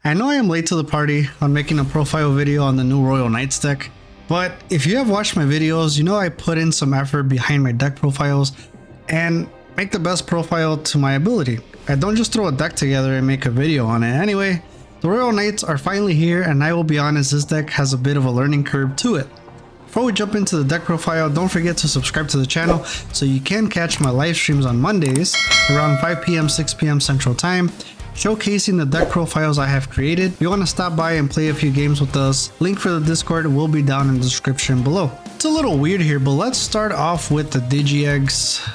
I know I am late to the party on making a profile video on the new Royal Knights deck, but if you have watched my videos, you know I put in some effort behind my deck profiles and make the best profile to my ability. I don't just throw a deck together and make a video on it. Anyway, the Royal Knights are finally here, and I will be honest, this deck has a bit of a learning curve to it. Before we jump into the deck profile, don't forget to subscribe to the channel so you can catch my live streams on Mondays around 5 p.m. 6 p.m. Central Time, showcasing the deck profiles I have created. If you want to stop by and play a few games with us, link for the Discord will be down in the description below. It's a little weird here, but let's start off with the Digi-Eggs.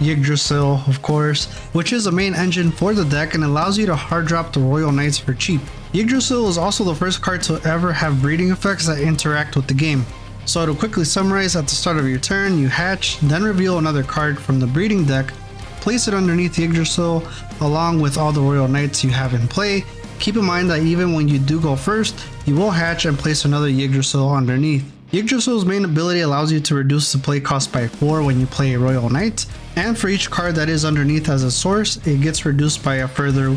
Yggdrasil, of course, which is the main engine for the deck and allows you to hard drop the Royal Knights for cheap. Yggdrasil is also the first card to ever have breeding effects that interact with the game. So to quickly summarize, at the start of your turn, you hatch, then reveal another card from the breeding deck, place it underneath Yggdrasil along with all the Royal Knights you have in play. Keep in mind that even when you do go first, you will hatch and place another Yggdrasil underneath. Yggdrasil's main ability allows you to reduce the play cost by 4 when you play a Royal Knight, and for each card that is underneath as a source, it gets reduced by further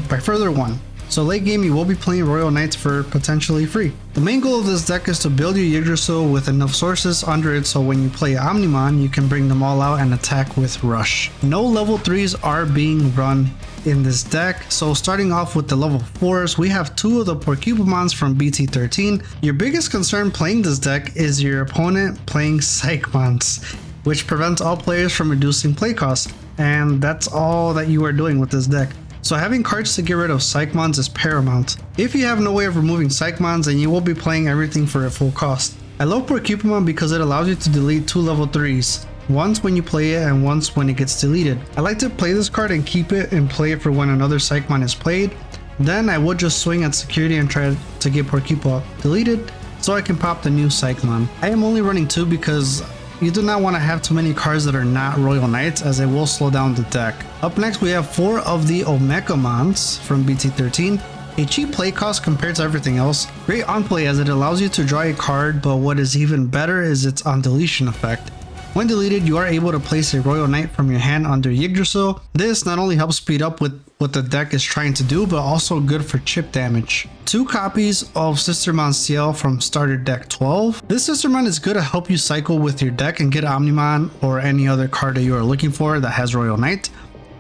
1. So late game you will be playing Royal Knights for potentially free. The main goal of this deck is to build your Yggdrasil with enough sources under it so when you play Omnimon you can bring them all out and attack with Rush. No level 3s are being run in this deck, so starting off with the level 4s, we have 2 of the Porcupimons from BT13. Your biggest concern playing this deck is your opponent playing Psychmons, which prevents all players from reducing play costs, and that's all that you are doing with this deck. So having cards to get rid of Psychmons is paramount. If you have no way of removing Psychmons, then you will be playing everything for a full cost. I love Porcupimon because it allows you to delete 2 level 3s, once when you play it and once when it gets deleted. I like to play this card and keep it in play for when another Psychmon is played. Then I would just swing at security and try to get Porcupimon deleted so I can pop the new Psychmon. I am only running 2 because you do not want to have too many cards that are not Royal Knights, as it will slow down the deck. Up next we have 4 of the Omegamons from BT13. A cheap play cost compared to everything else. Great on play as it allows you to draw a card, but what is even better is its on deletion effect. When deleted, you are able to place a Royal Knight from your hand under Yggdrasil. This not only helps speed up with what the deck is trying to do, but also good for chip damage. 2 copies of Sistermon CL from starter deck 12. This Sistermon is good to help you cycle with your deck and get Omnimon or any other card that you are looking for that has Royal Knight.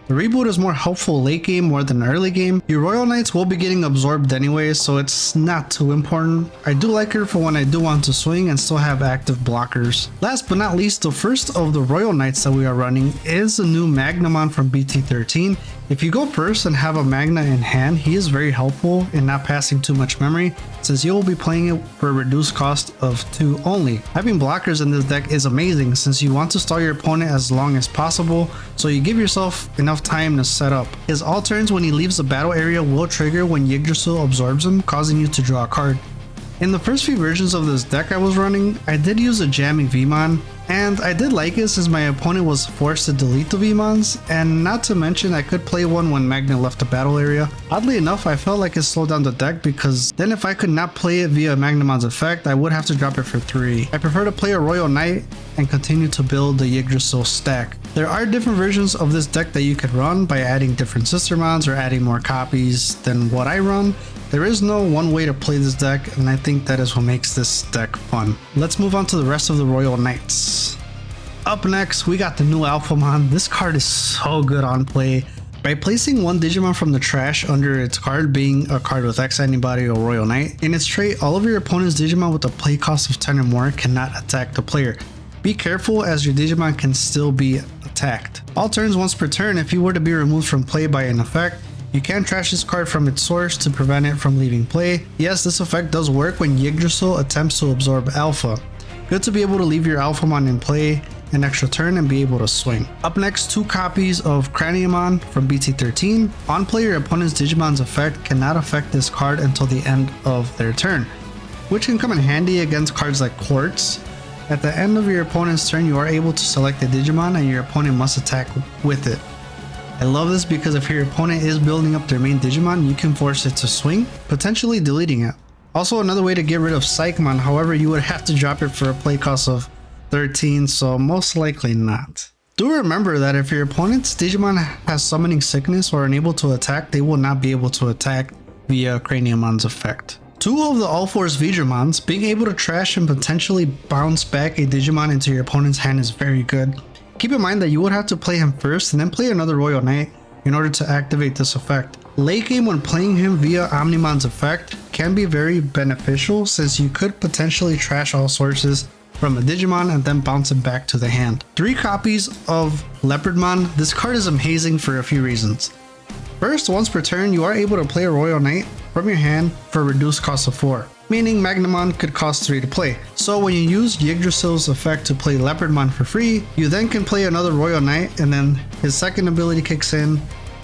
The reboot is more helpful late game more than early game. Your Royal Knights will be getting absorbed anyway, so it's not too important. I do like her for when I do want to swing and still have active blockers. Last but not least, the first of the Royal Knights that we are running is the new Magnamon from BT13. If you go first and have a Magna in hand, he is very helpful in not passing too much memory, since you will be playing it for a reduced cost of 2 only. Having blockers in this deck is amazing since you want to stall your opponent as long as possible, so you give yourself enough time to set up. His all turns when he leaves the battle area will trigger when Yggdrasil absorbs him, causing you to draw a card. In the first few versions of this deck I was running, I did use a jamming Vmon, and I did like it since my opponent was forced to delete the Vmons, and not to mention I could play one when Magna left the battle area. Oddly enough, I felt like it slowed down the deck because then if I could not play it via Magnamon's effect, I would have to drop it for 3. I prefer to play a Royal Knight and continue to build the Yggdrasil stack. There are different versions of this deck that you could run by adding different Sistermons or adding more copies than what I run. There is no one way to play this deck, and I think that is what makes this deck fun. Let's move on to the rest of the Royal Knights. Up next, we got the new Alphamon. This card is so good on play. By placing one Digimon from the trash under its card, being a card with X Antibody or Royal Knight, in its trait, all of your opponent's Digimon with a play cost of 10 or more cannot attack the player. Be careful as your Digimon can still be attacked. All turns once per turn, if you were to be removed from play by an effect, you can trash this card from its source to prevent it from leaving play. Yes, this effect does work when Yggdrasil attempts to absorb Alpha. Good to be able to leave your Alphamon in play an extra turn and be able to swing. Up next, 2 copies of Craniamon from BT13. On play, your opponent's Digimon's effect cannot affect this card until the end of their turn, which can come in handy against cards like Quartz. At the end of your opponent's turn, you are able to select a Digimon and your opponent must attack with it. I love this because if your opponent is building up their main Digimon, you can force it to swing, potentially deleting it. Also, another way to get rid of Psychmon, however, you would have to drop it for a play cost of 13, so most likely not. Do remember that if your opponent's Digimon has summoning sickness or unable to attack, they will not be able to attack via Craniomon's effect. Two of the All Force Digimons, being able to trash and potentially bounce back a Digimon into your opponent's hand is very good. Keep in mind that you would have to play him first and then play another Royal Knight in order to activate this effect. Late game, when playing him via Omnimon's effect, can be very beneficial since you could potentially trash all sources from a Digimon and then bounce it back to the hand. 3 copies of Leopardmon. This card is amazing for a few reasons. First, once per turn, you are able to play a Royal Knight from your hand for a reduced cost of 4, meaning Magnamon could cost 3 to play. So when you use Yggdrasil's effect to play Leopardmon for free, you then can play another Royal Knight, and then his second ability kicks in.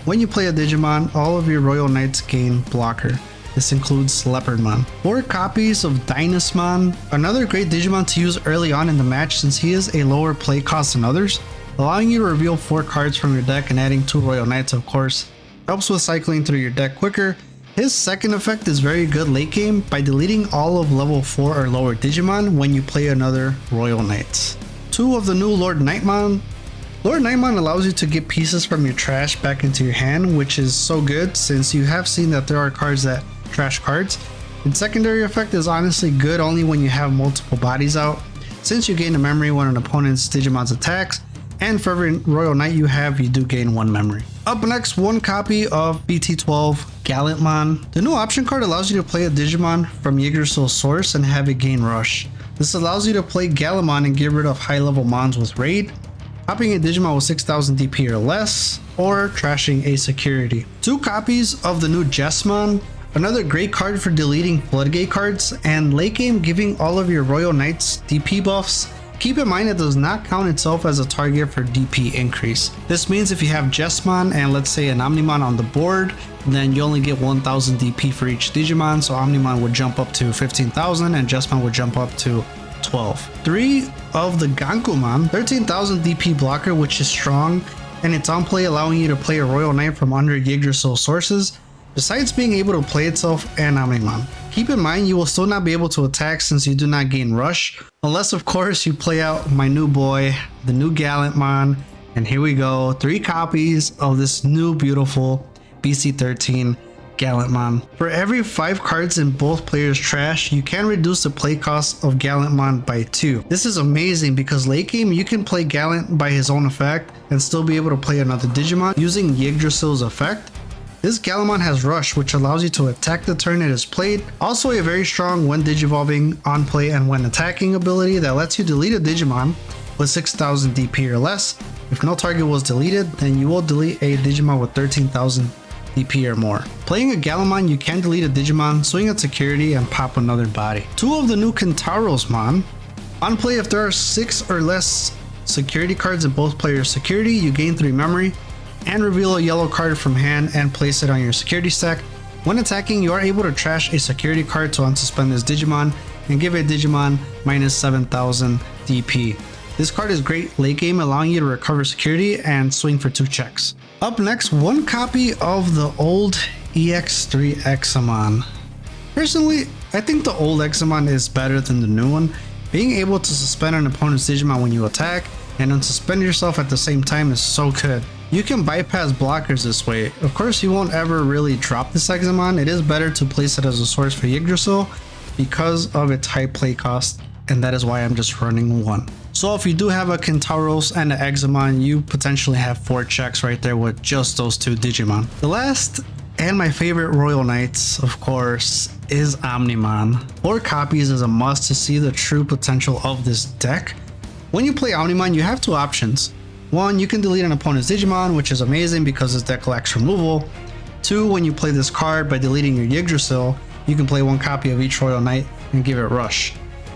When you play a Digimon, all of your Royal Knights gain blocker. This includes Leopardmon. 4 copies of Dynasmon, another great Digimon to use early on in the match since he is a lower play cost than others, allowing you to reveal 4 cards from your deck and adding 2 Royal Knights, of course. Helps with cycling through your deck quicker. His second effect is very good late game by deleting all of level 4 or lower Digimon when you play another Royal Knights. 2 of the new Lord Nightmon. Lord Nightmon allows you to get pieces from your trash back into your hand, which is so good since you have seen that there are cards that trash cards. Its secondary effect is honestly good only when you have multiple bodies out, since you gain a memory when an opponent's Digimon's attacks, and for every Royal Knight you have, you do gain 1 memory. Up next, 1 copy of BT13 Gallantmon. The new option card allows you to play a Digimon from Yggdrasil's source and have it gain Rush. This allows you to play Gallantmon and get rid of high level Mons with Raid, popping a Digimon with 6000 DP or less, or trashing a security. 2 copies of the new Jesmon. Another great card for deleting Floodgate cards and late game giving all of your Royal Knights DP buffs. Keep in mind it does not count itself as a target for DP increase. This means if you have Jesmon and let's say an Omnimon on the board, then you only get 1000 DP for each Digimon, so Omnimon would jump up to 15,000 and Jesmon would jump up to 12. 3 of the Gankumon, 13,000 DP blocker, which is strong, and it's on play allowing you to play a Royal Knight from under Yggdrasil sources, besides being able to play itself and Omnimon. Keep in mind you will still not be able to attack since you do not gain Rush, unless of course you play out my new boy, the new Gallantmon, and here we go, 3 copies of this new beautiful BT13 Gallantmon. For every 5 cards in both players' trash, you can reduce the play cost of Gallantmon by 2. This is amazing because late game you can play Gallant by his own effect and still be able to play another Digimon using Yggdrasil's effect. This Gallantmon has Rush, which allows you to attack the turn it is played. Also a very strong when Digivolving, on play, and when attacking ability that lets you delete a Digimon with 6000 DP or less. If no target was deleted, then you will delete a Digimon with 13,000 DP or more. Playing a Gallantmon, you can delete a Digimon, swing at security, and pop another body. 2 of the new Kentarosmon. On play, if there are 6 or less security cards in both players' security, you gain 3 memory, and reveal a yellow card from hand and place it on your security stack. When attacking, you are able to trash a security card to unsuspend this Digimon and give a Digimon minus 7,000 DP. This card is great late game, allowing you to recover security and swing for 2 checks. Up next, 1 copy of the old EX3 Examon. Personally, I think the old Examon is better than the new one. Being able to suspend an opponent's Digimon when you attack and unsuspend yourself at the same time is so good. You can bypass blockers this way. Of course, you won't ever really drop this Examon. It is better to place it as a source for Yggdrasil because of its high play cost, and that is why I'm just running 1. So if you do have a Kentaros and an Examon, you potentially have 4 checks right there with just those 2 Digimon. The last and my favorite Royal Knights, of course, is Omnimon. 4 copies is a must to see the true potential of this deck. When you play Omnimon, you have 2 options. 1, you can delete an opponent's Digimon, which is amazing because his deck lacks removal. 2, when you play this card by deleting your Yggdrasil, you can play 1 copy of each Royal Knight and give it Rush.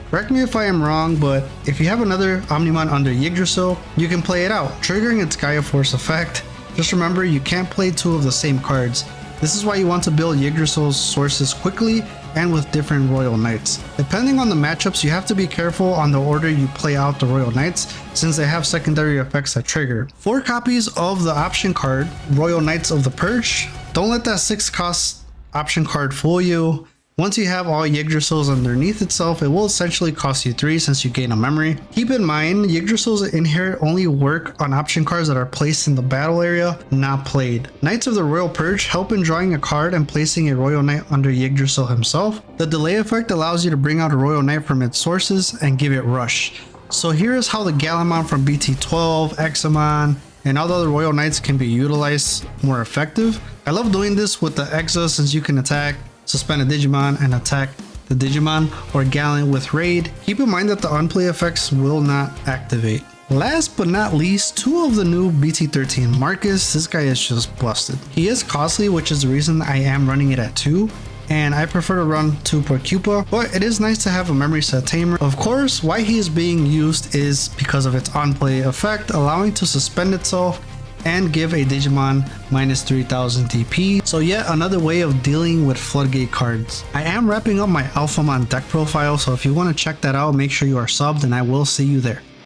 Correct me if I am wrong, but if you have another Omnimon under Yggdrasil, you can play it out, triggering its Gaia Force effect. Just remember, you can't play 2 of the same cards. This is why you want to build Yggdrasil's sources quickly and with different Royal Knights. Depending on the matchups, you have to be careful on the order you play out the Royal Knights since they have secondary effects that trigger. 4 copies of the option card, Royal Knights of the Purge. Don't let that 6 cost option card fool you. Once you have all Yggdrasils underneath itself, it will essentially cost you 3 since you gain a memory. Keep in mind, Yggdrasil's inherit only work on option cards that are placed in the battle area, not played. Knights of the Royal Purge help in drawing a card and placing a Royal Knight under Yggdrasil himself. The delay effect allows you to bring out a Royal Knight from its sources and give it rush. So here is how the Galamon from BT12, Examon, and all the other Royal Knights can be utilized more effective. I love doing this with the Exa since you can attack, suspend a Digimon, and attack the Digimon or Gallant with Raid. Keep in mind that the unplay effects will not activate. Last but not least, 2 of the new BT13 Marcus. This guy is just busted. He is costly, which is the reason I am running it at 2. And I prefer to run 2 per Cupa, but it is nice to have a memory set tamer. Of course, why he is being used is because of its on-play effect, allowing to suspend itself and give a Digimon minus 3000 DP. So yet another way of dealing with floodgate cards. I am wrapping up my Alphamon deck profile, so if you want to check that out, make sure you are subbed and I will see you there.